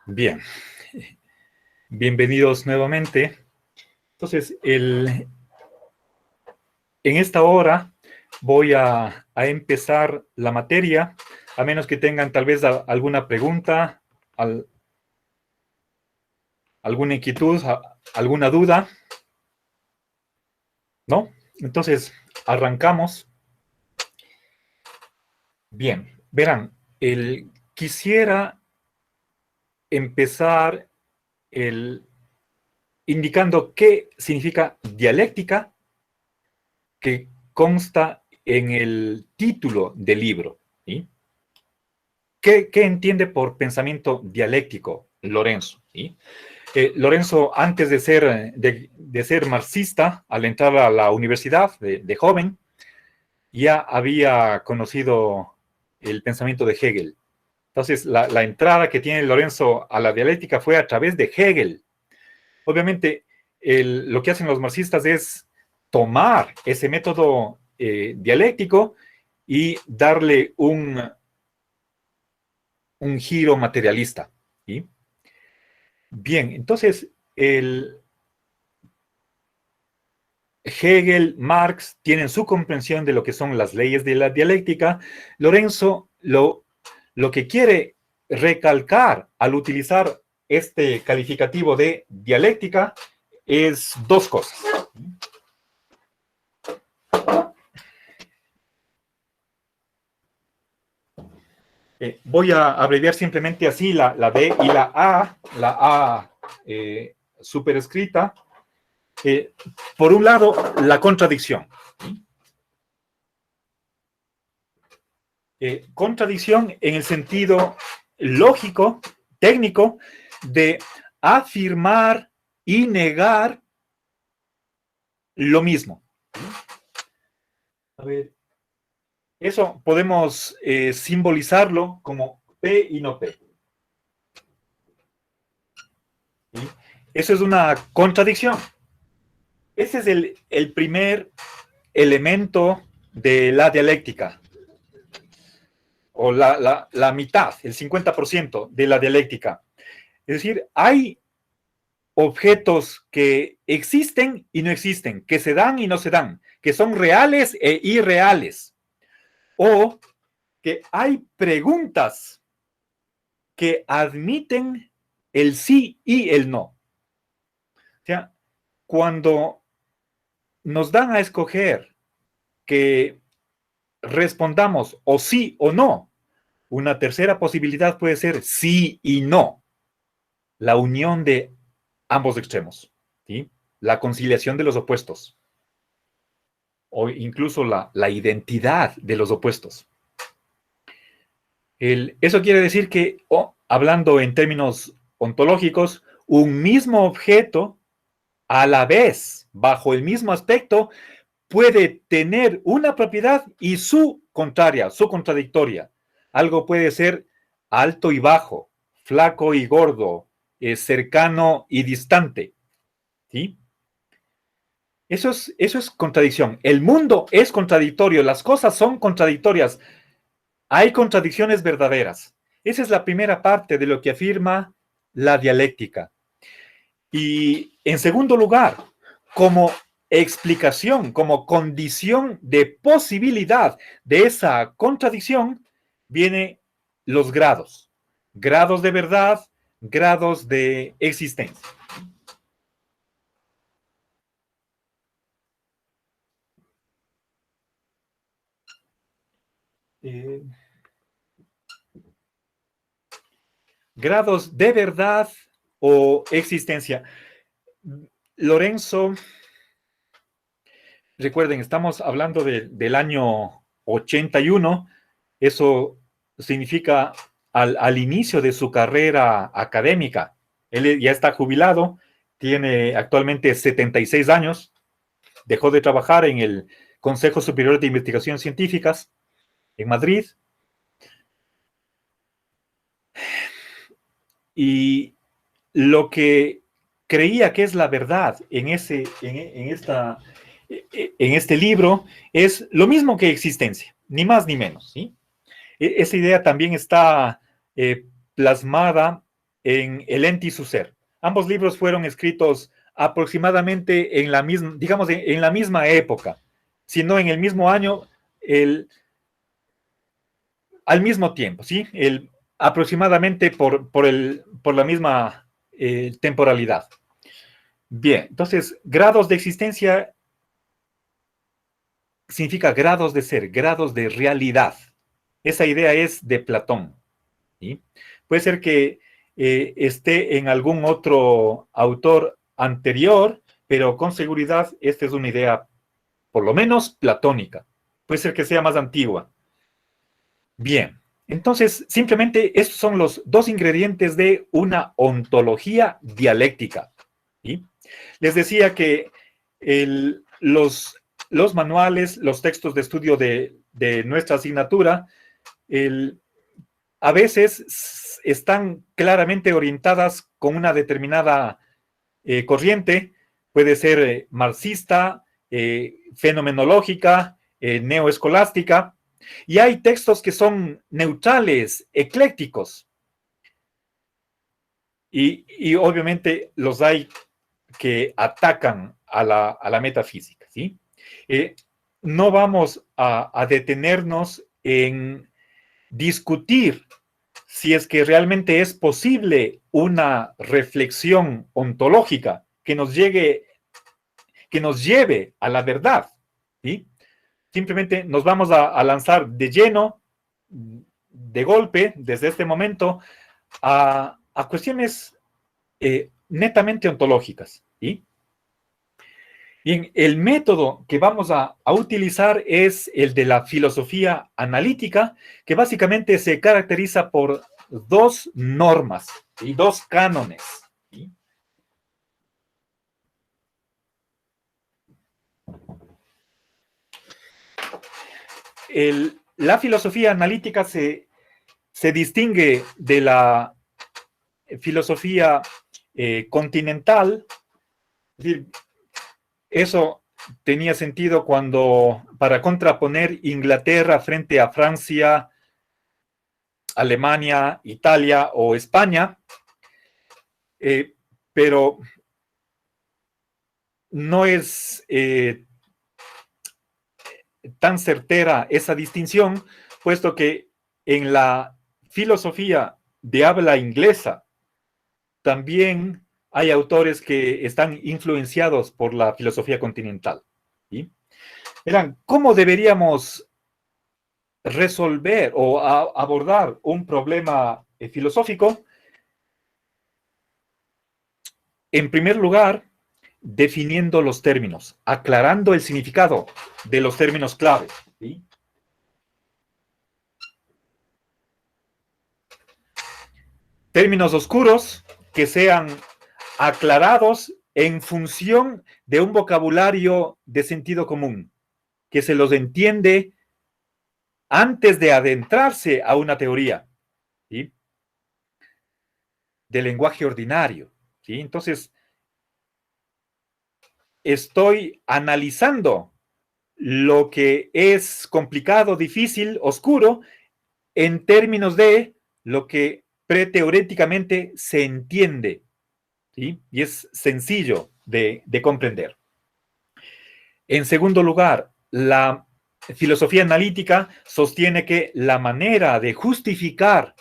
Bien, bienvenidos nuevamente. Entonces, en esta hora voy a empezar la materia, a menos que tengan tal vez alguna pregunta, alguna inquietud, alguna duda, ¿no? Entonces, arrancamos. Bien, verán, quisiera empezar indicando qué significa dialéctica, que consta en el título del libro. ¿Sí? ¿Qué entiende por pensamiento dialéctico Lorenzo? ¿Sí? Lorenzo, antes de ser marxista, al entrar a la universidad de joven, ya había conocido el pensamiento de Hegel. Entonces, la entrada que tiene Lorenzo a la dialéctica fue a través de Hegel. Obviamente, lo que hacen los marxistas es tomar ese método dialéctico y darle un giro materialista. ¿Sí? Bien, entonces, Hegel, Marx tienen su comprensión de lo que son las leyes de la dialéctica. Lorenzo lo que quiere recalcar al utilizar este calificativo de dialéctica es dos cosas. Voy a abreviar simplemente así la D y la A superescrita. Por un lado, la contradicción. Contradicción en el sentido lógico, técnico, de afirmar y negar lo mismo. A ver, eso podemos simbolizarlo como P y no P. ¿Sí? Eso es una contradicción. Ese es el primer elemento de la dialéctica, o la mitad, el 50% de la dialéctica. Es decir, hay objetos que existen y no existen, que se dan y no se dan, que son reales e irreales, o que hay preguntas que admiten el sí y el no. O sea, cuando nos dan a escoger que respondamos o sí o no, una tercera posibilidad puede ser sí y no, la unión de ambos extremos, ¿sí? La conciliación de los opuestos, o incluso la identidad de los opuestos. Eso quiere decir que, hablando en términos ontológicos, un mismo objeto, a la vez, bajo el mismo aspecto, puede tener una propiedad y su contraria, su contradictoria. Algo puede ser alto y bajo, flaco y gordo, cercano y distante. ¿Sí? Eso es contradicción. El mundo es contradictorio, las cosas son contradictorias. Hay contradicciones verdaderas. Esa es la primera parte de lo que afirma la dialéctica. Y en segundo lugar, como explicación, como condición de posibilidad de esa contradicción, vienen los grados. Grados de verdad, grados de existencia. Grados de verdad o existencia. Lorenzo, recuerden, estamos hablando del año 81, eso significa al inicio de su carrera académica. Él ya está jubilado, tiene actualmente 76 años, dejó de trabajar en el Consejo Superior de Investigaciones Científicas en Madrid. Y lo que creía que es la verdad en este libro es lo mismo que existencia, ni más ni menos. ¿Sí? Esa idea también está plasmada en El ente y su ser. Ambos libros fueron escritos aproximadamente en la misma, digamos, en la misma época, si no en el mismo año, al mismo tiempo, ¿sí? Aproximadamente por la misma temporalidad. Bien, entonces, grados de existencia significa grados de ser, grados de realidad. Esa idea es de Platón, ¿sí? Puede ser que esté en algún otro autor anterior, pero con seguridad esta es una idea, por lo menos, platónica. Puede ser que sea más antigua. Bien, entonces, simplemente estos son los dos ingredientes de una ontología dialéctica, ¿sí? Les decía que los manuales, los textos de estudio de nuestra asignatura, a veces están claramente orientadas con una determinada corriente, puede ser marxista, fenomenológica, neoescolástica, y hay textos que son neutrales, eclécticos, y obviamente los hay que atacan a la metafísica, ¿sí? No vamos a detenernos en discutir si es que realmente es posible una reflexión ontológica que nos lleve a la verdad, ¿sí? Simplemente nos vamos a lanzar de lleno, de golpe, desde este momento, a cuestiones netamente ontológicas, ¿sí? Bien, el método que vamos a utilizar es el de la filosofía analítica, que básicamente se caracteriza por dos normas y dos cánones, ¿sí? La filosofía analítica se distingue de la filosofía continental. Es decir, eso tenía sentido para contraponer Inglaterra frente a Francia, Alemania, Italia o España, pero no es tan certera esa distinción, puesto que en la filosofía de habla inglesa también hay autores que están influenciados por la filosofía continental, ¿sí? Verán, ¿cómo deberíamos resolver o abordar un problema filosófico? En primer lugar, definiendo los términos, aclarando el significado de los términos clave, ¿sí? Términos oscuros que sean aclarados en función de un vocabulario de sentido común, que se los entiende antes de adentrarse a una teoría, ¿sí? De lenguaje ordinario, ¿sí? Entonces, estoy analizando lo que es complicado, difícil, oscuro, en términos de lo que preteoréticamente se entiende, ¿sí? Y es sencillo de comprender. En segundo lugar, la filosofía analítica sostiene que la manera de justificar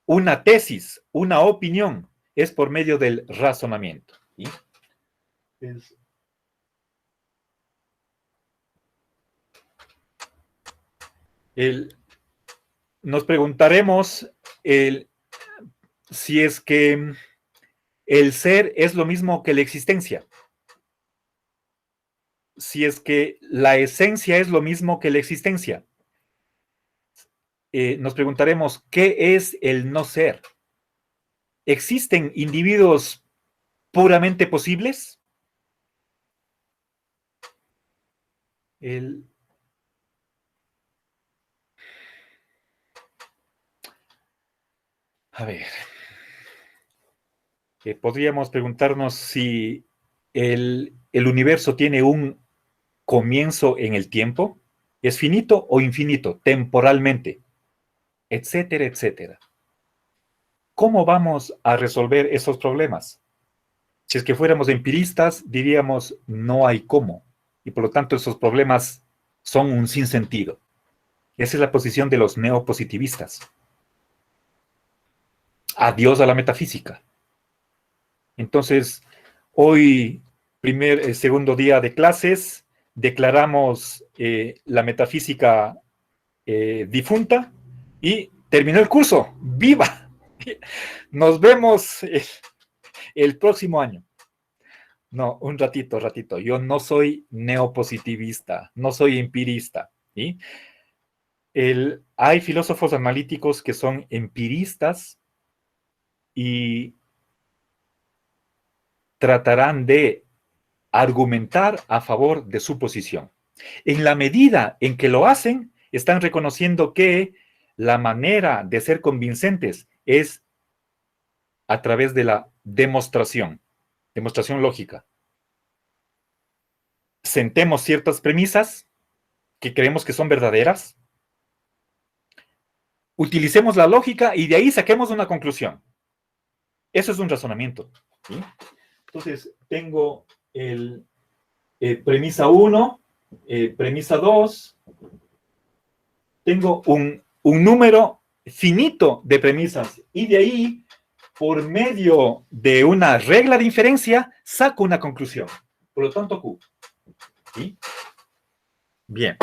una tesis, una opinión, es por medio del razonamiento, ¿sí? Nos preguntaremos si es que el ser es lo mismo que la existencia, si es que la esencia es lo mismo que la existencia. Nos preguntaremos, ¿qué es el no ser? ¿Existen individuos puramente posibles? El, a ver, podríamos preguntarnos si el universo tiene un comienzo en el tiempo, es finito o infinito, temporalmente, etcétera, etcétera. ¿cómo vamos a resolver esos problemas? Si es que fuéramos empiristas, diríamos, no hay cómo. Y por lo tanto, esos problemas son un sinsentido. Esa es la posición de los neopositivistas. Adiós a la metafísica. Entonces, hoy, segundo día de clases, declaramos la metafísica difunta y terminó el curso. ¡Viva! Nos vemos el próximo año. No, un ratito. Yo no soy neopositivista, no soy empirista. ¿Sí? Hay filósofos analíticos que son empiristas y tratarán de argumentar a favor de su posición. En la medida en que lo hacen, están reconociendo que la manera de ser convincentes es a través de la demostración lógica. Sentemos ciertas premisas que creemos que son verdaderas, utilicemos la lógica y de ahí saquemos una conclusión. Eso es un razonamiento. ¿Sí? Entonces, tengo premisa 1, premisa 2, tengo un número finito de premisas y de ahí, por medio de una regla de inferencia, saco una conclusión. Por lo tanto, Q. ¿Sí? Bien.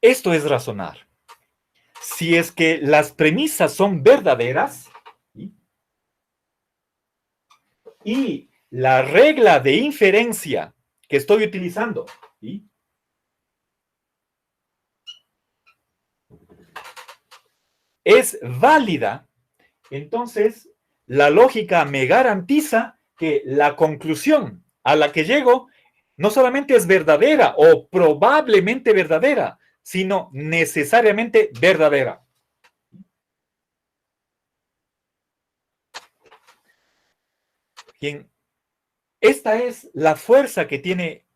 Esto es razonar. Si es que las premisas son verdaderas, ¿sí? Y la regla de inferencia que estoy utilizando, ¿sí? Es válida, entonces la lógica me garantiza que la conclusión a la que llego no solamente es verdadera o probablemente verdadera, sino necesariamente verdadera. Bien, esta es la fuerza que tiene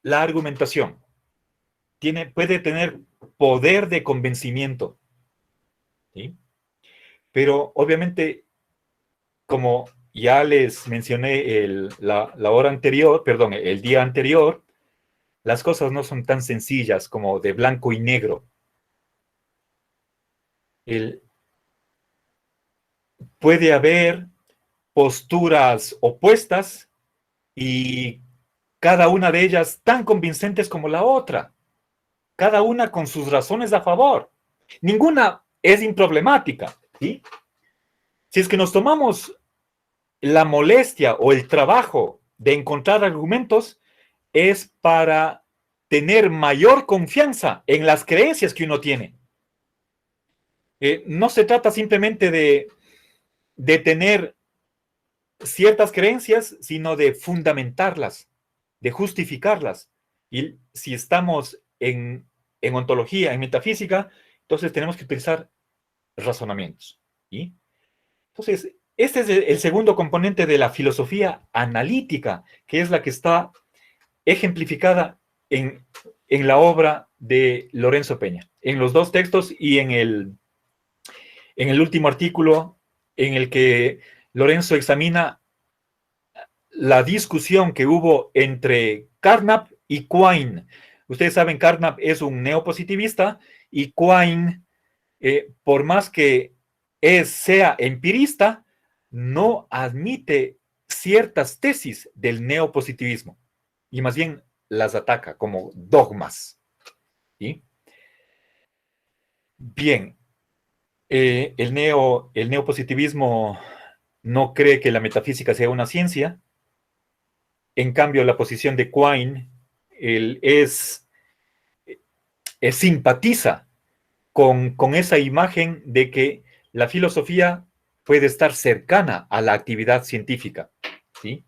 la argumentación. Puede tener poder de convencimiento. ¿Sí? Pero obviamente, como ya les mencioné la hora anterior, perdón, el día anterior, las cosas no son tan sencillas como de blanco y negro. Puede haber posturas opuestas y cada una de ellas tan convincentes como la otra, cada una con sus razones a favor. Ninguna es improblemática, ¿sí? Si es que nos tomamos la molestia o el trabajo de encontrar argumentos, es para tener mayor confianza en las creencias que uno tiene. No se trata simplemente de tener ciertas creencias, sino de fundamentarlas, de justificarlas. Y si estamos en ontología, en metafísica, entonces tenemos que utilizar razonamientos. ¿Sí? Entonces, este es el segundo componente de la filosofía analítica, que es la que está ejemplificada en la obra de Lorenzo Peña, en los dos textos y en el último artículo en el que Lorenzo examina la discusión que hubo entre Carnap y Quine. Ustedes saben, Carnap es un neopositivista y Quine, por más que sea empirista, no admite ciertas tesis del neopositivismo y más bien las ataca como dogmas. ¿Sí? Bien, el neopositivismo no cree que la metafísica sea una ciencia. En cambio, la posición de Quine simpatiza con esa imagen de que la filosofía puede estar cercana a la actividad científica. ¿Sí?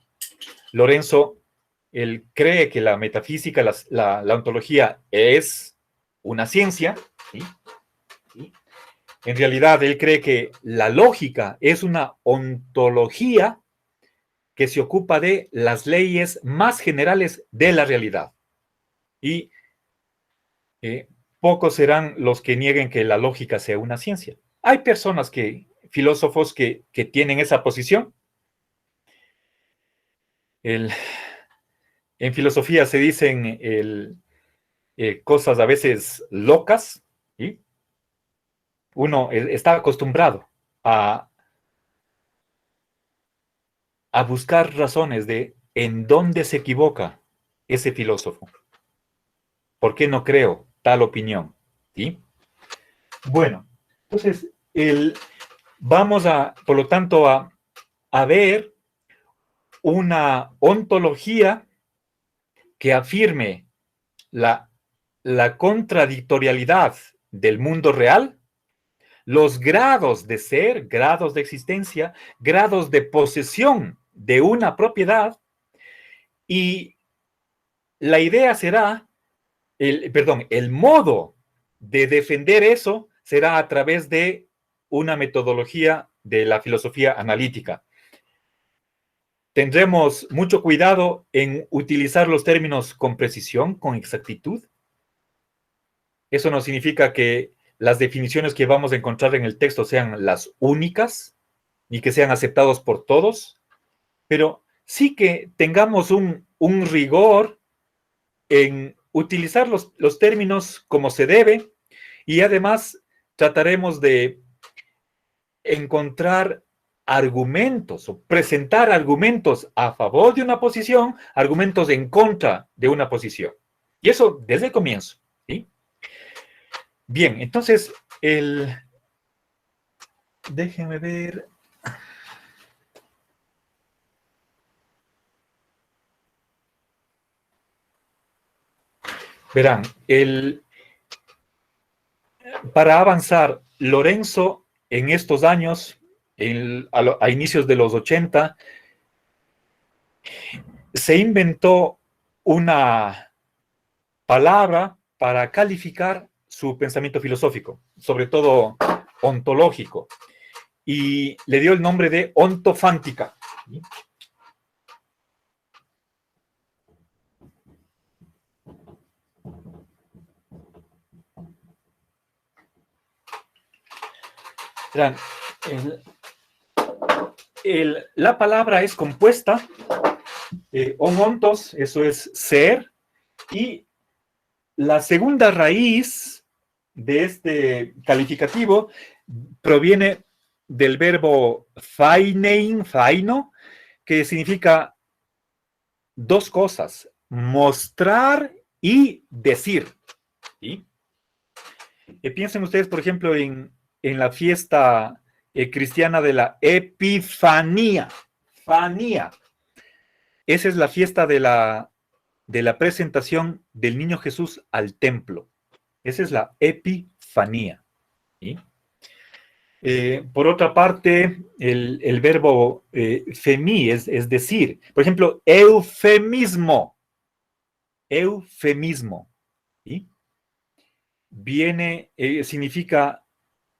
Lorenzo, él cree que la metafísica, la ontología es una ciencia. ¿Sí? ¿Sí? En realidad, él cree que la lógica es una ontología que se ocupa de las leyes más generales de la realidad. Y pocos serán los que nieguen que la lógica sea una ciencia. Hay personas filósofos que tienen esa posición. En filosofía se dicen cosas a veces locas, ¿sí? Uno está acostumbrado a buscar razones de en dónde se equivoca ese filósofo. ¿Por qué no creo tal opinión? ¿Sí? Bueno, entonces, vamos por lo tanto, a ver una ontología que afirme la contradictorialidad del mundo real, los grados de ser, grados de existencia, grados de posesión de una propiedad, y la idea será, el modo de defender eso será a través de una metodología de la filosofía analítica. Tendremos mucho cuidado en utilizar los términos con precisión, con exactitud. Eso no significa que las definiciones que vamos a encontrar en el texto sean las únicas, ni que sean aceptados por todos, pero sí que tengamos un rigor en utilizar los términos como se debe, y además trataremos de encontrar argumentos o presentar argumentos a favor de una posición, argumentos en contra de una posición. Y eso desde el comienzo, ¿sí? Bien, entonces, déjenme ver. Verán, para avanzar, Lorenzo en estos años, a inicios de los 80, se inventó una palabra para calificar su pensamiento filosófico, sobre todo ontológico, y le dio el nombre de ontofántica. Verán, la palabra es compuesta, ontos, eso es ser, y la segunda raíz de este calificativo proviene del verbo fainein, faino, que significa dos cosas: mostrar y decir. ¿Sí? Piensen ustedes, por ejemplo, en la fiesta cristiana de la Epifanía. Fanía. Esa es la fiesta de la presentación del niño Jesús al templo. Esa es la Epifanía. ¿Sí? Por otra parte, el verbo femi es decir. Por ejemplo, eufemismo. Eufemismo. ¿Sí? Viene, significa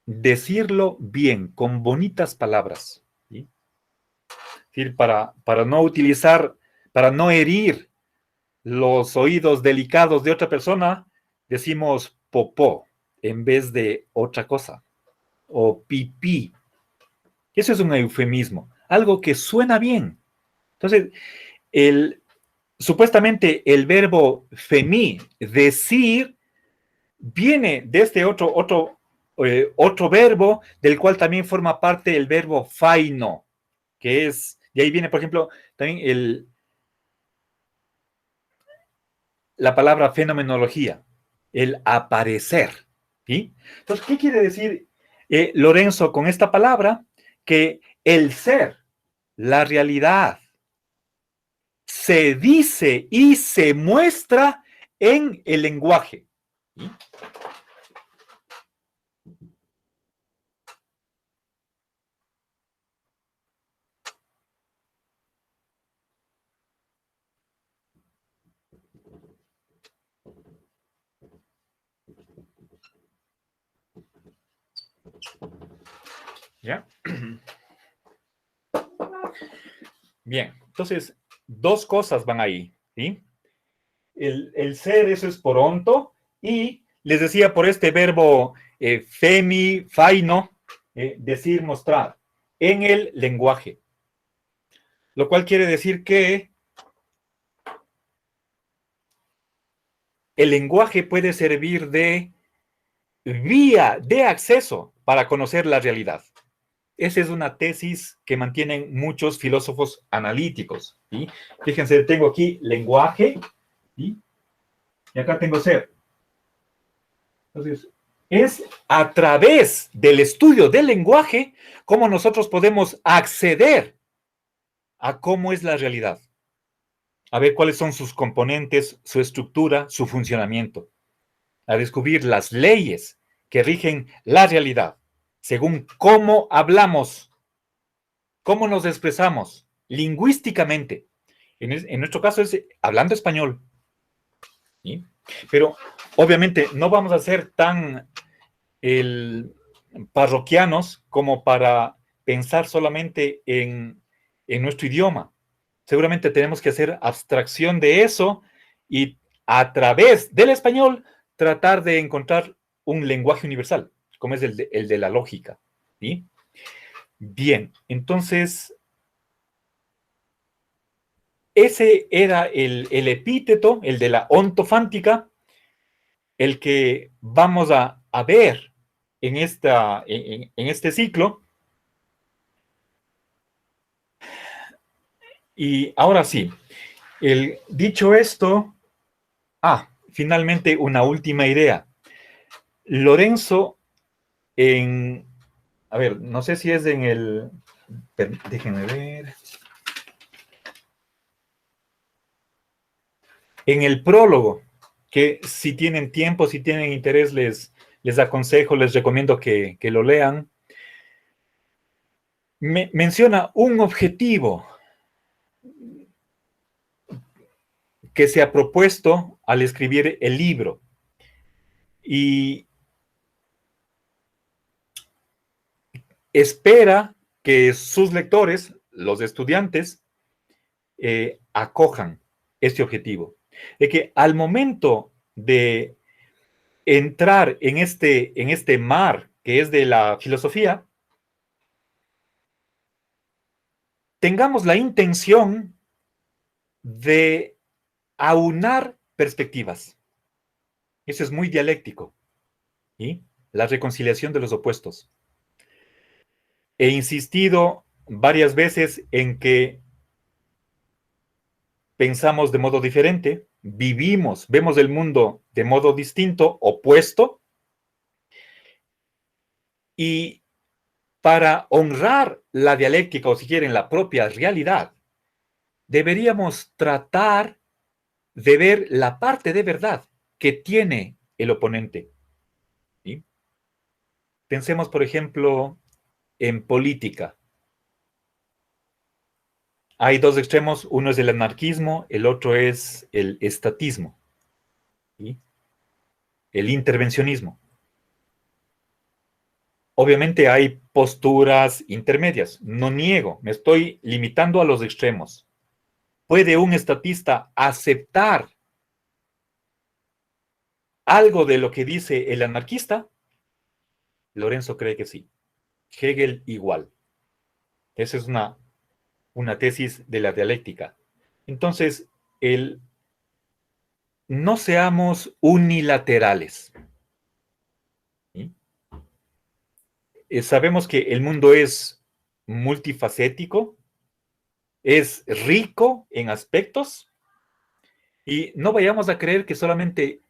decirlo bien, con bonitas palabras. ¿Sí? Es decir, para no utilizar, para no herir los oídos delicados de otra persona, decimos popó en vez de otra cosa. O pipí. Eso es un eufemismo, algo que suena bien. Entonces, supuestamente el verbo femi, decir, viene de este otro verbo, del cual también forma parte el verbo faino, que es, de ahí viene, por ejemplo, también la palabra fenomenología, el aparecer. ¿Sí? Entonces, ¿qué quiere decir Lorenzo con esta palabra? Que el ser, la realidad, se dice y se muestra en el lenguaje. ¿Sí? ¿Ya? Bien, entonces, dos cosas van ahí, ¿sí? El ser, eso es por onto, y les decía por este verbo femi, faino, decir, mostrar, en el lenguaje. Lo cual quiere decir que el lenguaje puede servir de vía de acceso para conocer la realidad. Esa es una tesis que mantienen muchos filósofos analíticos. ¿Sí? Fíjense, tengo aquí lenguaje, ¿sí? Y acá tengo ser. Entonces, es a través del estudio del lenguaje cómo nosotros podemos acceder a cómo es la realidad. A ver cuáles son sus componentes, su estructura, su funcionamiento. A descubrir las leyes que rigen la realidad, según cómo hablamos, cómo nos expresamos lingüísticamente. En nuestro caso es hablando español. ¿Sí? Pero obviamente no vamos a ser tan parroquianos como para pensar solamente en nuestro idioma. Seguramente tenemos que hacer abstracción de eso y a través del español tratar de encontrar un lenguaje universal, como es el de la lógica. ¿Sí? Bien, entonces, ese era el epíteto, el de la ontofántica, el que vamos a ver en este ciclo. Y ahora sí, dicho esto, finalmente una última idea. Lorenzo, a ver, no sé si es déjenme ver. En el prólogo, que si tienen tiempo, si tienen interés, les aconsejo, les recomiendo que lo lean. Menciona un objetivo que se ha propuesto al escribir el libro. Y espera que sus lectores, los estudiantes, acojan este objetivo. De que al momento de entrar en este mar que es de la filosofía, tengamos la intención de aunar perspectivas. Eso es muy dialéctico. ¿Sí? La reconciliación de los opuestos. He insistido varias veces en que pensamos de modo diferente, vemos el mundo de modo distinto, opuesto, y para honrar la dialéctica, o si quieren, la propia realidad, deberíamos tratar de ver la parte de verdad que tiene el oponente. ¿Sí? Pensemos, por ejemplo, en política. Hay dos extremos, uno es el anarquismo, el otro es el estatismo, ¿sí? El intervencionismo. Obviamente hay posturas intermedias, no niego, me estoy limitando a los extremos. ¿Puede un estatista aceptar algo de lo que dice el anarquista? Lorenzo cree que sí. Hegel igual. Esa es una tesis de la dialéctica. Entonces, no seamos unilaterales. ¿Sí? Sabemos que el mundo es multifacético, es rico en aspectos, y no vayamos a creer que solamente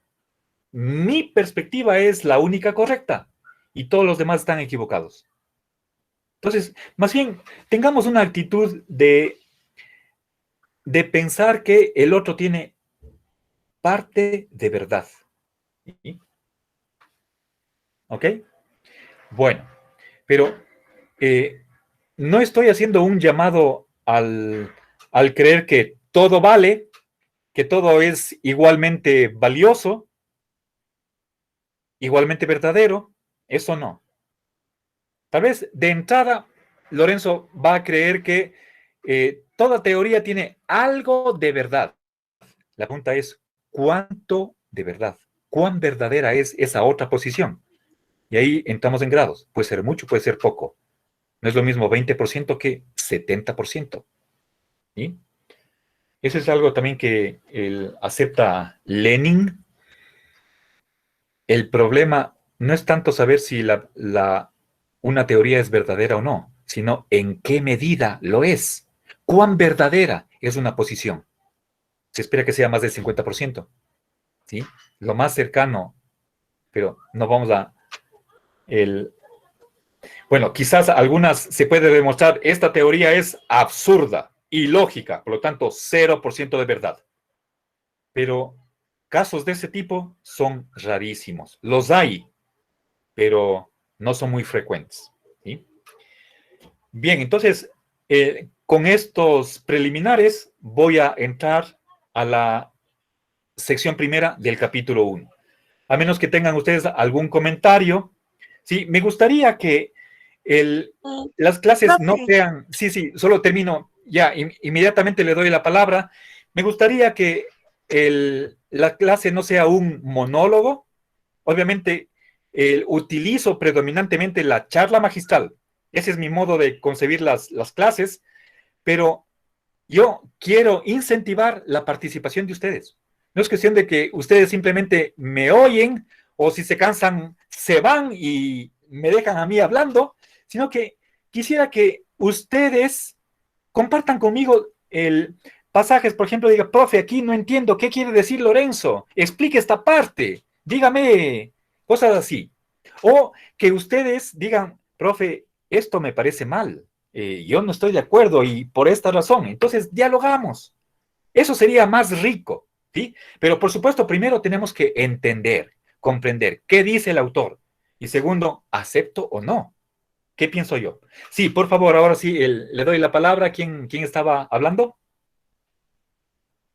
mi perspectiva es la única correcta y todos los demás están equivocados. Entonces, más bien, tengamos una actitud de pensar que el otro tiene parte de verdad. ¿Sí? ¿Ok? Bueno, pero no estoy haciendo un llamado al creer que todo vale, que todo es igualmente valioso, igualmente verdadero. Eso no. Tal vez de entrada, Lorenzo va a creer que toda teoría tiene algo de verdad. La pregunta es, ¿cuánto de verdad? cuán verdadera es esa otra posición. Y ahí entramos en grados. Puede ser mucho, puede ser poco. No es lo mismo 20% que 70%. ¿Sí? Eso es algo también que acepta Lenin. El problema no es tanto saber si una teoría es verdadera o no, sino en qué medida lo es. ¿Cuán verdadera es una posición? Se espera que sea más del 50%. ¿Sí? Lo más cercano, pero no vamos a... Bueno, quizás algunas se puede demostrar, esta teoría es absurda, ilógica, por lo tanto, 0% de verdad. Pero casos de ese tipo son rarísimos. Los hay, pero no son muy frecuentes. ¿Sí? Bien, entonces, con estos preliminares voy a entrar a la sección primera del capítulo 1. A menos que tengan ustedes algún comentario. Sí, me gustaría que las clases no Profe, sean... Sí, sí, solo termino. Ya, inmediatamente le doy la palabra. Me gustaría que la clase no sea un monólogo. Obviamente, utilizo predominantemente la charla magistral. Ese es mi modo de concebir las clases, pero yo quiero incentivar la participación de ustedes. No es cuestión de que ustedes simplemente me oyen o si se cansan, se van y me dejan a mí hablando, sino que quisiera que ustedes compartan conmigo el pasajes, por ejemplo, diga, profe, aquí no entiendo, ¿qué quiere decir Lorenzo? Explique esta parte, dígame cosas así. O que ustedes digan, profe, esto me parece mal, yo no estoy de acuerdo y por esta razón. Entonces, dialogamos. Eso sería más rico, ¿sí? Pero por supuesto, primero tenemos que entender, comprender qué dice el autor. Y segundo, ¿acepto o no? ¿Qué pienso yo? Sí, por favor, ahora sí, le doy la palabra. ¿Quién estaba hablando?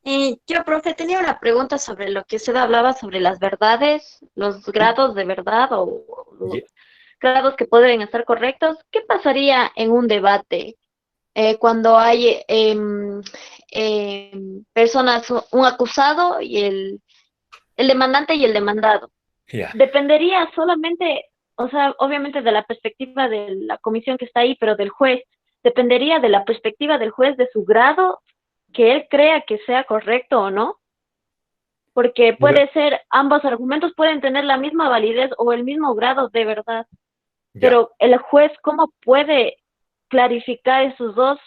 yo, profe, tenía una pregunta sobre lo que usted hablaba sobre las verdades, los Sí. grados de verdad o los Ye- grados que pueden estar correctos. ¿Qué pasaría en un debate cuando hay personas, un acusado y el demandante y el demandado? Ya, Dependería solamente, o sea, obviamente de la perspectiva de la comisión que está ahí, pero del juez. Dependería de la perspectiva del juez, de su grado, que él crea que sea correcto o no, porque mira, puede ser, ambos argumentos pueden tener la misma validez o el mismo grado de verdad, ya, pero el juez, ¿cómo puede clarificar esos dos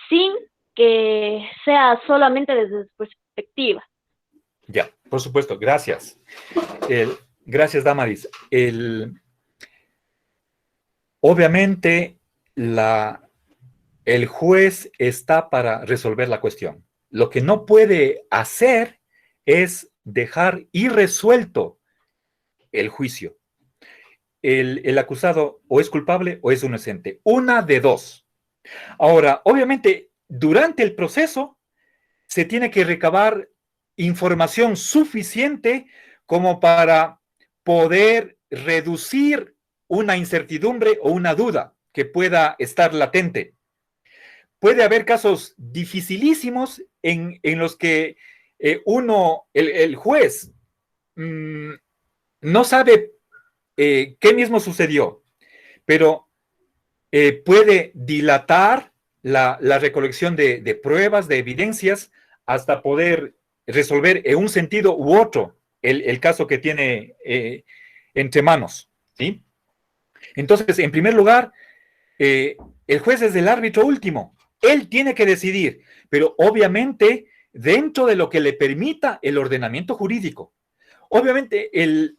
sin que sea solamente desde su perspectiva? ya. Por supuesto, gracias. Gracias, Damaris. Obviamente, el juez está para resolver la cuestión. Lo que no puede hacer es dejar irresuelto el juicio. El acusado o es culpable o es inocente. Una de dos. Ahora, obviamente, durante el proceso se tiene que recabar información suficiente como para poder reducir una incertidumbre o una duda que pueda estar latente. Puede haber casos dificilísimos en los que el juez, mmm, no sabe qué mismo sucedió, pero puede dilatar la recolección de pruebas, de evidencias, hasta poder resolver en un sentido u otro el caso que tiene entre manos. ¿Sí? Entonces, en primer lugar, el juez es el árbitro último. Él tiene que decidir, pero obviamente dentro de lo que le permita el ordenamiento jurídico. Obviamente,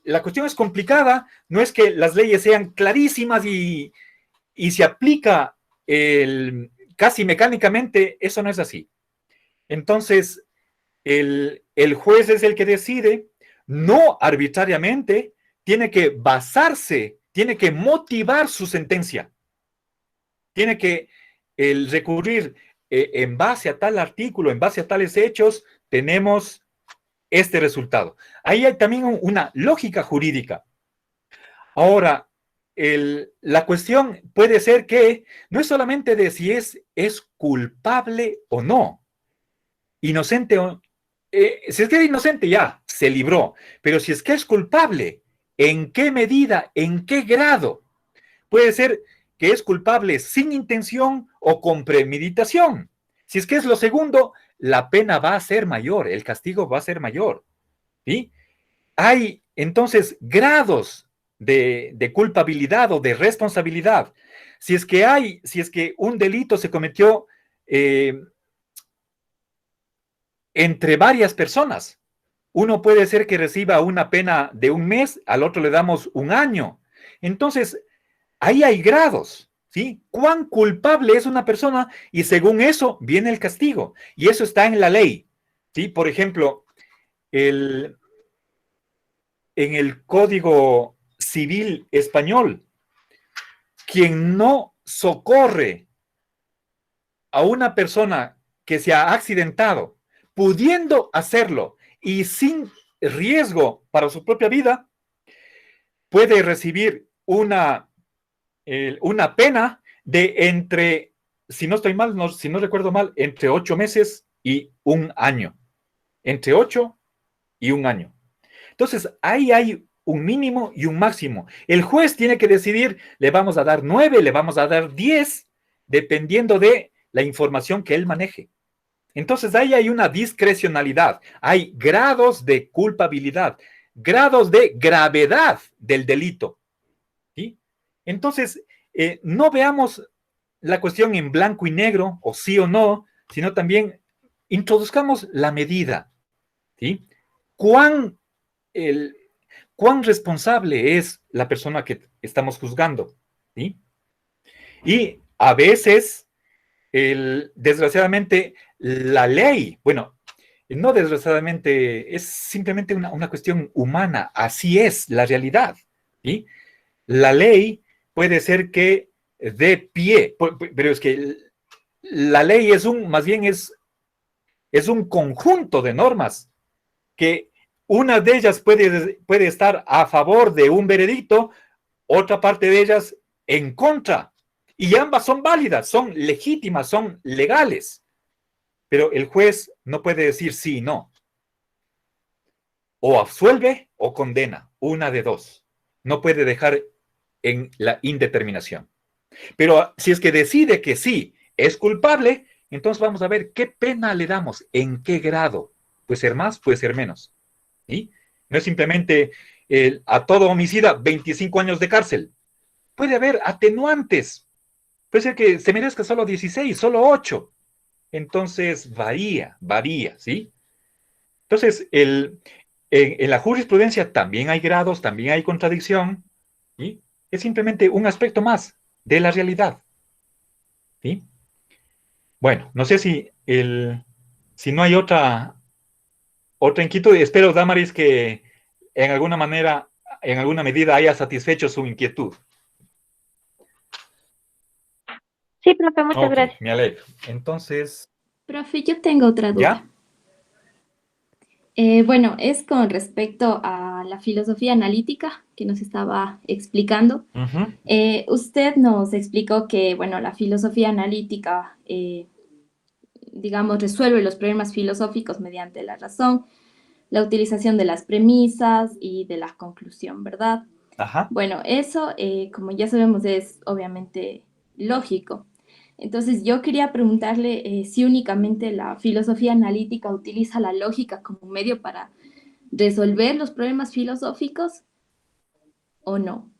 la cuestión es complicada, no es que las leyes sean clarísimas y se aplica casi mecánicamente, eso no es así. Entonces, el juez es el que decide, no arbitrariamente, tiene que basarse, tiene que motivar su sentencia, tiene que recurrir en base a tal artículo, en base a tales hechos, tenemos este resultado. Ahí hay también una lógica jurídica. Ahora, la cuestión puede ser que no es solamente de si es culpable o no, inocente o... si es que es inocente, ya, se libró. Pero si es que es culpable, ¿en qué medida, en qué grado? Puede ser que es culpable sin intención o con premeditación. Si es que es lo segundo, la pena va a ser mayor, el castigo va a ser mayor. ¿Sí? Hay entonces grados de culpabilidad o de responsabilidad. Si es que un delito se cometió entre varias personas, uno puede ser que reciba una pena de un mes, al otro le damos un año. Entonces, ahí hay grados, ¿sí? ¿Cuán culpable es una persona? Y según eso viene el castigo. Y eso está en la ley, ¿sí? Por ejemplo, en el Código Civil Español, quien no socorre a una persona que se ha accidentado, pudiendo hacerlo y sin riesgo para su propia vida, puede recibir una pena de entre, si no estoy mal, no, si no recuerdo mal, entre 8 meses y un año. Entre 8 y un año. Entonces, ahí hay un mínimo y un máximo. El juez tiene que decidir, le vamos a dar 9, le vamos a dar 10, dependiendo de la información que él maneje. Entonces, ahí hay una discrecionalidad, hay grados de culpabilidad, grados de gravedad del delito. ¿Sí? Entonces, no veamos la cuestión en blanco y negro, o sí o no, sino también introduzcamos la medida. ¿Sí? ¿Cuán, el, ¿Cuán responsable es la persona que estamos juzgando? ¿Sí? Y a veces, desgraciadamente, la ley, bueno, no desgraciadamente, es simplemente una cuestión humana, así es la realidad. ¿Sí? La ley puede ser que dé pie, pero es que la ley más bien es un conjunto de normas que una de ellas puede estar a favor de un veredicto, otra parte de ellas en contra. Y ambas son válidas, son legítimas, son legales. Pero el juez no puede decir sí y no. O absuelve o condena, una de dos. No puede dejar en la indeterminación. Pero si es que decide que sí es culpable, entonces vamos a ver qué pena le damos, en qué grado. Puede ser más, puede ser menos. ¿Sí? No es simplemente a todo homicida 25 años de cárcel. Puede haber atenuantes. Puede ser que se merezca solo 16, solo 8. Entonces varía, ¿sí? Entonces, en la jurisprudencia también hay grados, también hay contradicción, ¿sí? Es simplemente un aspecto más de la realidad, ¿sí? Bueno, no sé si no hay otra inquietud. Espero, Damaris, que en alguna manera, en alguna medida haya satisfecho su inquietud. Sí, profe, muchas Ok, gracias. me alegro. Entonces, Profe, yo tengo otra duda. ¿ya? Bueno, es con respecto a la filosofía analítica que nos estaba explicando. Ujú. Usted nos explicó que, bueno, la filosofía analítica, digamos, resuelve los problemas filosóficos mediante la razón, la utilización de las premisas y de la conclusión, ¿verdad? Ajá. Bueno, eso, como ya sabemos, es obviamente lógico. Entonces, yo quería preguntarle si únicamente la filosofía analítica utiliza la lógica como un medio para resolver los problemas filosóficos o no.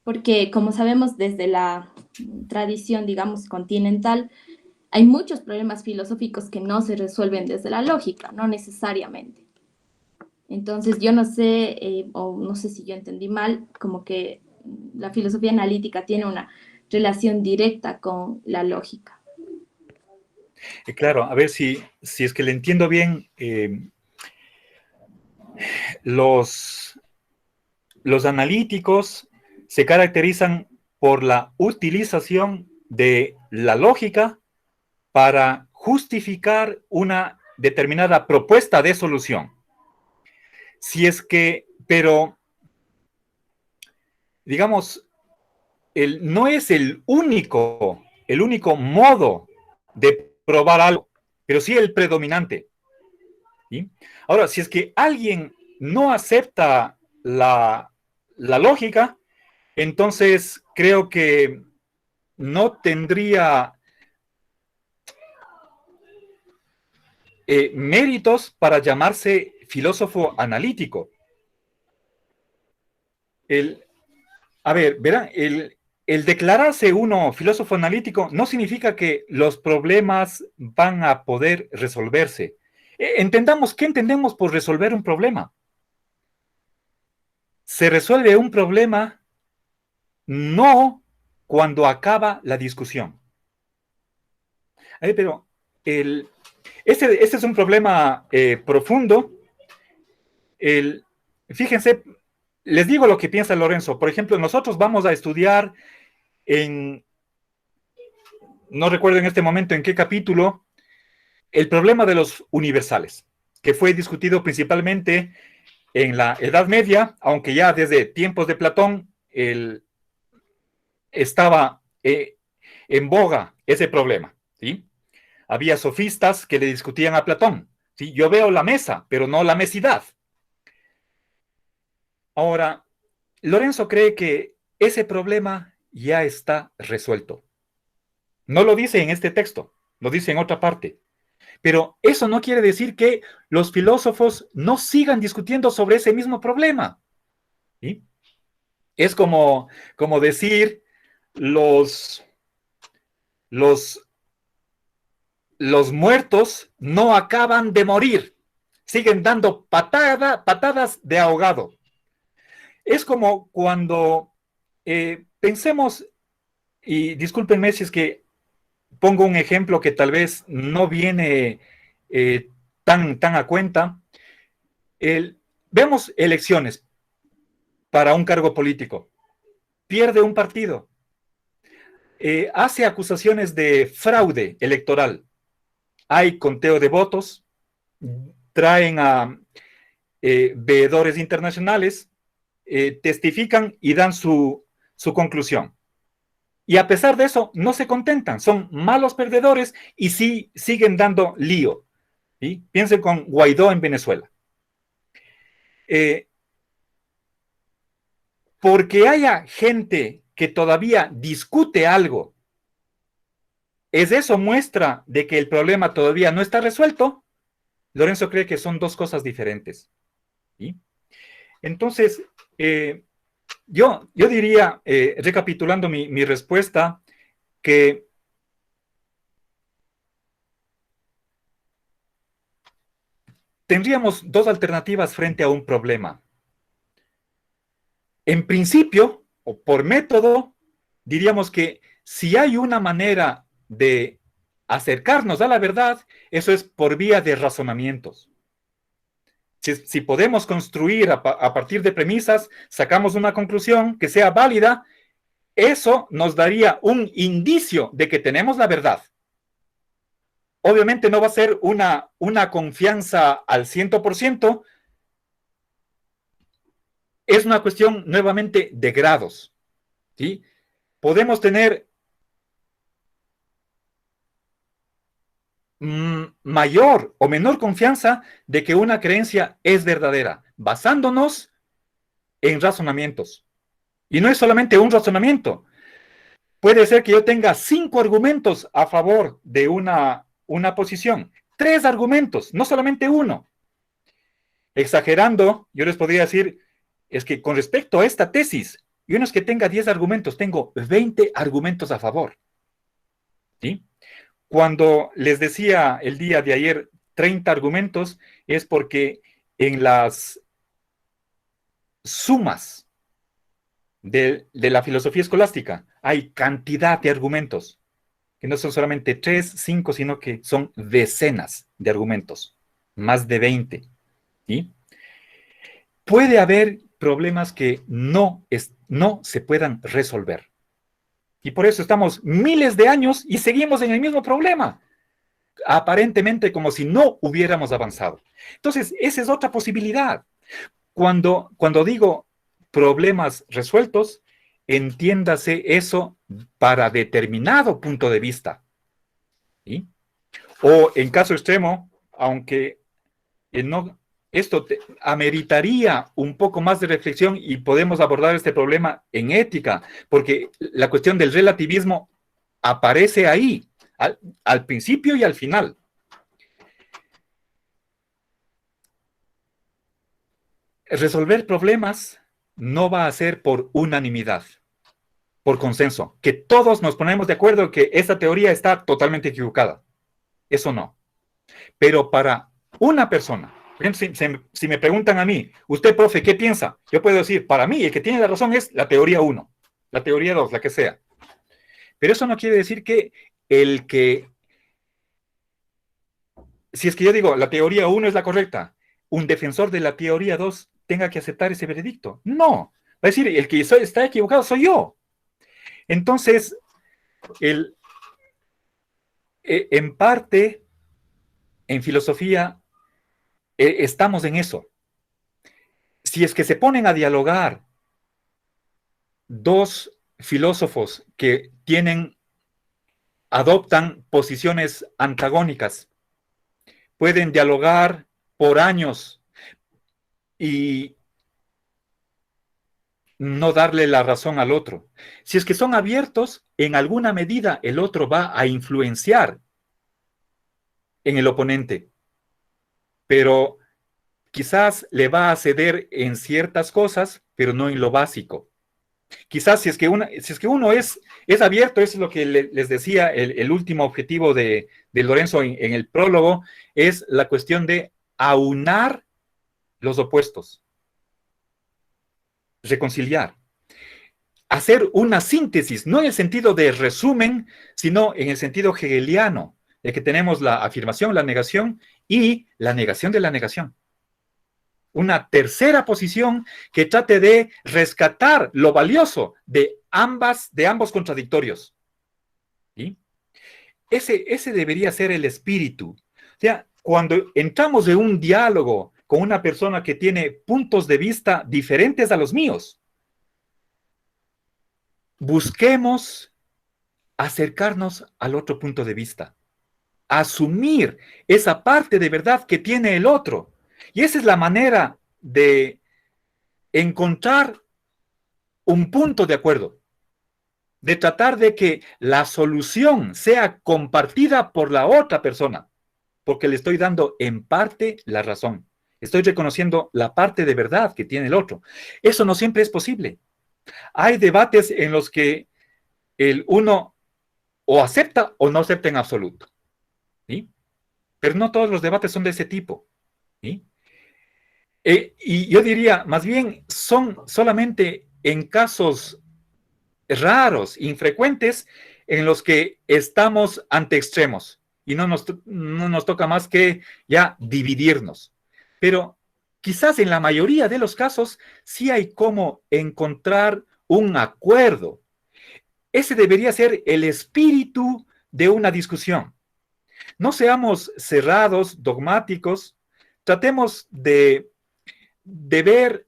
Porque, como sabemos, desde la tradición, digamos, continental, hay muchos problemas filosóficos que no se resuelven desde la lógica, no necesariamente. Entonces, yo no sé, o no sé si yo entendí mal, como que la filosofía analítica tiene una relación directa con la lógica. Claro, a ver si es que le entiendo bien, los analíticos se caracterizan por la utilización de la lógica para justificar una determinada propuesta de solución. Si es que, pero, digamos, no es el único modo de probar algo, pero sí el predominante. ¿sí? Ahora, si es que alguien no acepta la lógica, entonces creo que no tendría méritos para llamarse filósofo analítico. A ver, verán, el declararse uno filósofo analítico no significa que los problemas van a poder resolverse. Entendamos, ¿qué entendemos por resolver un problema? Se resuelve un problema no cuando acaba la discusión. Pero este es un problema profundo. Fíjense, les digo lo que piensa Lorenzo. Por ejemplo, nosotros vamos a estudiar no recuerdo en este momento en qué capítulo, el problema de los universales, que fue discutido principalmente en la Edad Media, aunque ya desde tiempos de Platón estaba en boga ese problema, ¿sí? Había sofistas que le discutían a Platón, ¿sí? Yo veo la mesa, pero no la mesidad. Ahora, Lorenzo cree que ese problema ya está resuelto. No lo dice en este texto, lo dice en otra parte. Pero eso no quiere decir que los filósofos no sigan discutiendo sobre ese mismo problema. ¿Sí? Es como decir los muertos no acaban de morir, siguen dando patadas de ahogado. Es como cuando pensemos, y discúlpenme si es que pongo un ejemplo que tal vez no viene tan a cuenta. Vemos elecciones para un cargo político. Pierde un partido. Hace acusaciones de fraude electoral. Hay conteo de votos. Traen a veedores internacionales. Testifican y dan su conclusión. Y a pesar de eso, no se contentan. Son malos perdedores y sí siguen dando lío. ¿Sí? Piensen con Guaidó en Venezuela. Porque haya gente que todavía discute algo, ¿es eso muestra de que el problema todavía no está resuelto? Lorenzo cree que son dos cosas diferentes. ¿Sí? Entonces, yo diría, recapitulando mi respuesta, que tendríamos dos alternativas frente a un problema. En principio, o por método, diríamos que si hay una manera de acercarnos a la verdad, eso es por vía de razonamientos. Si podemos construir a partir de premisas, sacamos una conclusión que sea válida, eso nos daría un indicio de que tenemos la verdad. Obviamente no va a ser una confianza al 100%, es una cuestión nuevamente de grados. ¿Sí? Podemos tener mayor o menor confianza de que una creencia es verdadera, basándonos en razonamientos. Y no es solamente un razonamiento. Puede ser que yo tenga 5 argumentos a favor de una posición. 3 argumentos, no solamente uno. Exagerando, yo les podría decir, es que con respecto a esta tesis, y uno es que tenga 10 argumentos, tengo 20 argumentos a favor. ¿Sí? Cuando les decía el día de ayer 30 argumentos, es porque en las sumas de la filosofía escolástica hay cantidad de argumentos, que no son solamente 3, 5, sino que son decenas de argumentos, más de 20. ¿Sí? Puede haber problemas que no se puedan resolver. Y por eso estamos miles de años y seguimos en el mismo problema, aparentemente como si no hubiéramos avanzado. Entonces, esa es otra posibilidad. Cuando digo problemas resueltos, entiéndase eso para determinado punto de vista. ¿Sí? O en caso extremo, aunque no, esto ameritaría un poco más de reflexión y podemos abordar este problema en ética, porque la cuestión del relativismo aparece ahí, al principio y al final. Resolver problemas no va a ser por unanimidad, por consenso, que todos nos ponemos de acuerdo que esta teoría está totalmente equivocada. Eso no. Pero para una persona, por ejemplo, si me preguntan a mí, usted, profe, ¿qué piensa? Yo puedo decir, para mí, el que tiene la razón es la teoría 1, la teoría 2, la que sea. Pero eso no quiere decir que si es que yo digo, la teoría 1 es la correcta, un defensor de la teoría 2 tenga que aceptar ese veredicto. No. Va a decir, el que está equivocado soy yo. Entonces, en parte, en filosofía, estamos en eso. Si es que se ponen a dialogar dos filósofos que adoptan posiciones antagónicas, pueden dialogar por años y no darle la razón al otro. Si es que son abiertos, en alguna medida el otro va a influenciar en el oponente, pero quizás le va a ceder en ciertas cosas, pero no en lo básico. Quizás si es que uno es abierto, eso es lo que les decía, el último objetivo de Lorenzo en el prólogo, es la cuestión de aunar los opuestos, reconciliar, hacer una síntesis, no en el sentido de resumen, sino en el sentido hegeliano, de que tenemos la afirmación, la negación y la negación de la negación. Una tercera posición que trate de rescatar lo valioso de ambos contradictorios. ¿Sí? Ese debería ser el espíritu. O sea, cuando entramos en un diálogo con una persona que tiene puntos de vista diferentes a los míos, busquemos acercarnos al otro punto de vista, asumir esa parte de verdad que tiene el otro. Y esa es la manera de encontrar un punto de acuerdo, de tratar de que la solución sea compartida por la otra persona, porque le estoy dando en parte la razón. Estoy reconociendo la parte de verdad que tiene el otro. Eso no siempre es posible. Hay debates en los que el uno o acepta o no acepta en absoluto. ¿Sí? Pero no todos los debates son de ese tipo. ¿Sí? Y yo diría, más bien, son solamente en casos raros, infrecuentes, en los que estamos ante extremos y no nos toca más que ya dividirnos. Pero quizás en la mayoría de los casos sí hay cómo encontrar un acuerdo. Ese debería ser el espíritu de una discusión. No seamos cerrados, dogmáticos, tratemos de ver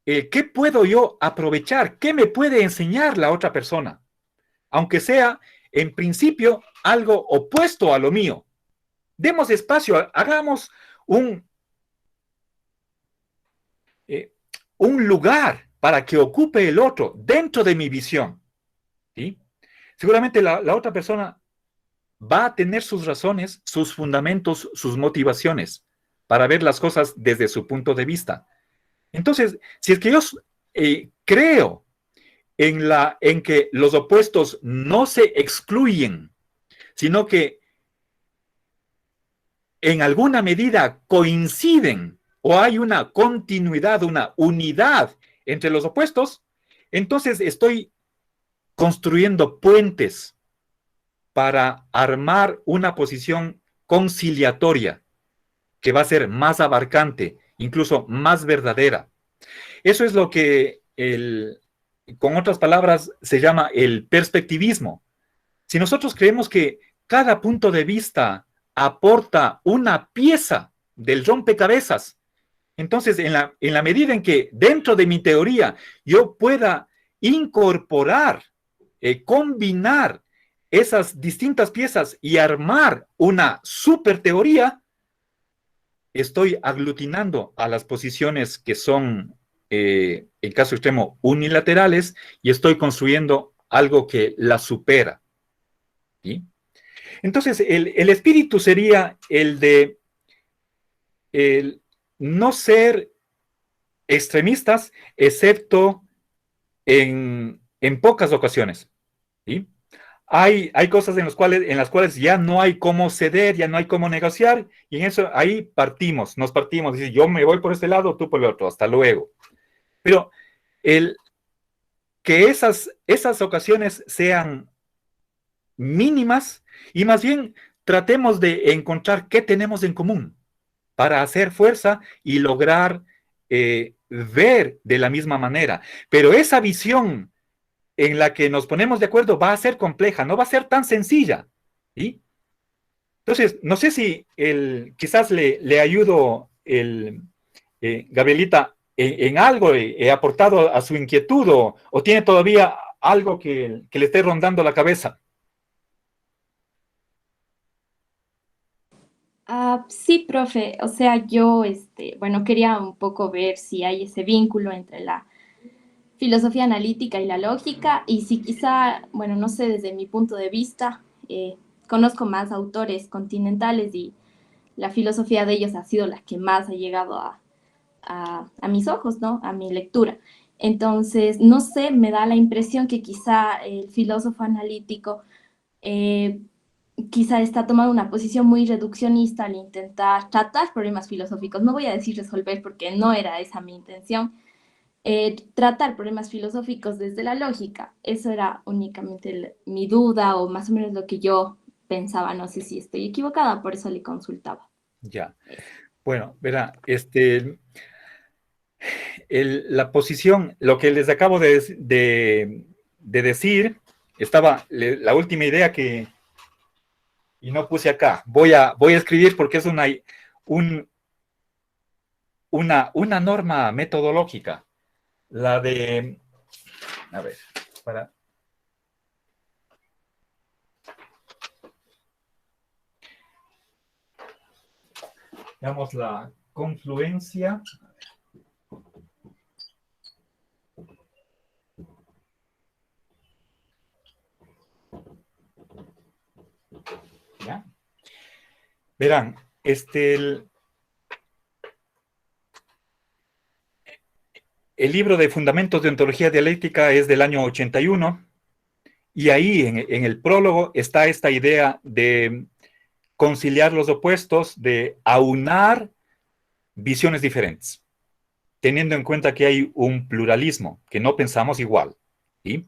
qué puedo yo aprovechar, qué me puede enseñar la otra persona, aunque sea en principio algo opuesto a lo mío. Demos espacio, hagamos un lugar para que ocupe el otro dentro de mi visión. ¿Sí? Seguramente la otra persona va a tener sus razones, sus fundamentos, sus motivaciones para ver las cosas desde su punto de vista. Entonces, si es que yo creo en que los opuestos no se excluyen, sino que en alguna medida coinciden o hay una continuidad, una unidad entre los opuestos, entonces estoy construyendo puentes para armar una posición conciliatoria que va a ser más abarcante, incluso más verdadera. Eso es lo que, con otras palabras, se llama el perspectivismo. Si nosotros creemos que cada punto de vista aporta una pieza del rompecabezas, entonces en la medida en que dentro de mi teoría yo pueda incorporar, combinar esas distintas piezas y armar una super teoría, estoy aglutinando a las posiciones que son, en caso extremo, unilaterales, y estoy construyendo algo que la supera. ¿Sí? Entonces, el espíritu sería el de el no ser extremistas, excepto en pocas ocasiones. ¿Sí? Hay cosas en las cuales ya no hay cómo ceder, ya no hay cómo negociar, y en eso ahí nos partimos, dice, yo me voy por este lado, tú por el otro, hasta luego. Pero el, que esas ocasiones sean mínimas y más bien tratemos de encontrar qué tenemos en común para hacer fuerza y lograr ver de la misma manera. Pero esa visión en la que nos ponemos de acuerdo va a ser compleja, no va a ser tan sencilla. ¿Sí? Entonces, no sé si quizás le ayudo, Gabrielita, en algo he aportado a su inquietud o tiene todavía algo que le esté rondando la cabeza. Sí, profe, o sea, yo, bueno, quería un poco ver si hay ese vínculo entre la filosofía analítica y la lógica, y si quizá, bueno, no sé, desde mi punto de vista, conozco más autores continentales y la filosofía de ellos ha sido la que más ha llegado a mis ojos, ¿no? A mi lectura. Entonces, no sé, me da la impresión que quizá el filósofo analítico eh, quizá está tomando una posición muy reduccionista al intentar tratar problemas filosóficos. No voy a decir resolver porque no era esa mi intención. Tratar problemas filosóficos desde la lógica. Eso era únicamente mi duda o más o menos lo que yo pensaba. No sé si estoy equivocada, por eso le consultaba. Ya. Bueno, verá, la posición, lo que les acabo de decir, la última idea y no puse acá. Voy a escribir porque es una norma metodológica. La de, a ver, digamos, la confluencia. ¿Ya? Verán, el libro de Fundamentos de Ontología Dialéctica es del año 81, y ahí en el prólogo está esta idea de conciliar los opuestos, de aunar visiones diferentes, teniendo en cuenta que hay un pluralismo, que no pensamos igual. ¿Sí?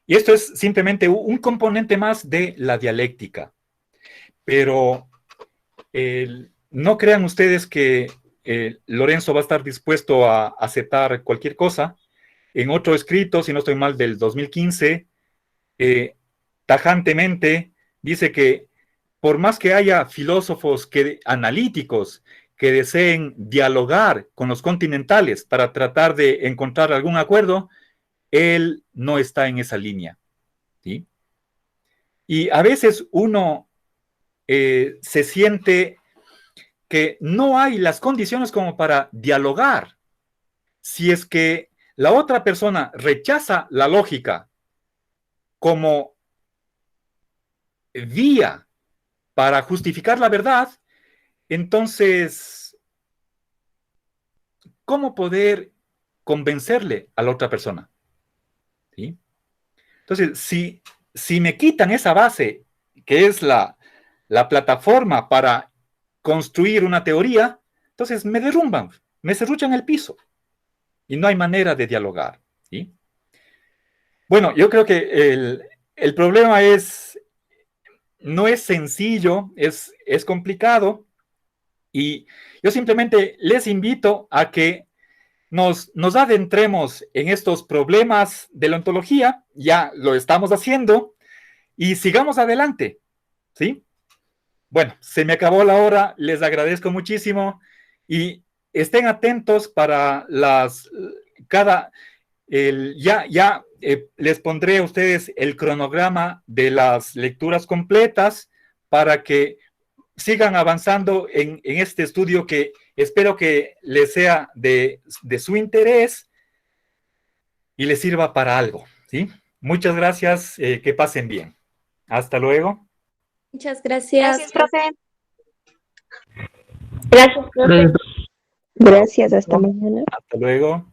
Y esto es simplemente un componente más de la dialéctica. Pero no crean ustedes que Lorenzo va a estar dispuesto a aceptar cualquier cosa. En otro escrito, si no estoy mal, del 2015, tajantemente dice que por más que haya filósofos analíticos que deseen dialogar con los continentales para tratar de encontrar algún acuerdo, él no está en esa línea. ¿Sí? Y a veces uno se siente que no hay las condiciones como para dialogar. Si es que la otra persona rechaza la lógica como vía para justificar la verdad, entonces, ¿cómo poder convencerle a la otra persona? ¿Sí? Entonces, si me quitan esa base, que es la plataforma para construir una teoría, entonces me derrumban, me serruchan el piso y no hay manera de dialogar. ¿Sí? Bueno, yo creo que el problema no es sencillo, es complicado, y yo simplemente les invito a que nos adentremos en estos problemas de la ontología, ya lo estamos haciendo, y sigamos adelante, ¿sí? Bueno, se me acabó la hora, les agradezco muchísimo, y estén atentos para les pondré a ustedes el cronograma de las lecturas completas para que sigan avanzando en este estudio que espero que les sea de su interés y les sirva para algo, ¿sí? Muchas gracias, que pasen bien. Hasta luego. Muchas gracias. Gracias, profe. Gracias, profe. Gracias, hasta mañana. Hasta luego.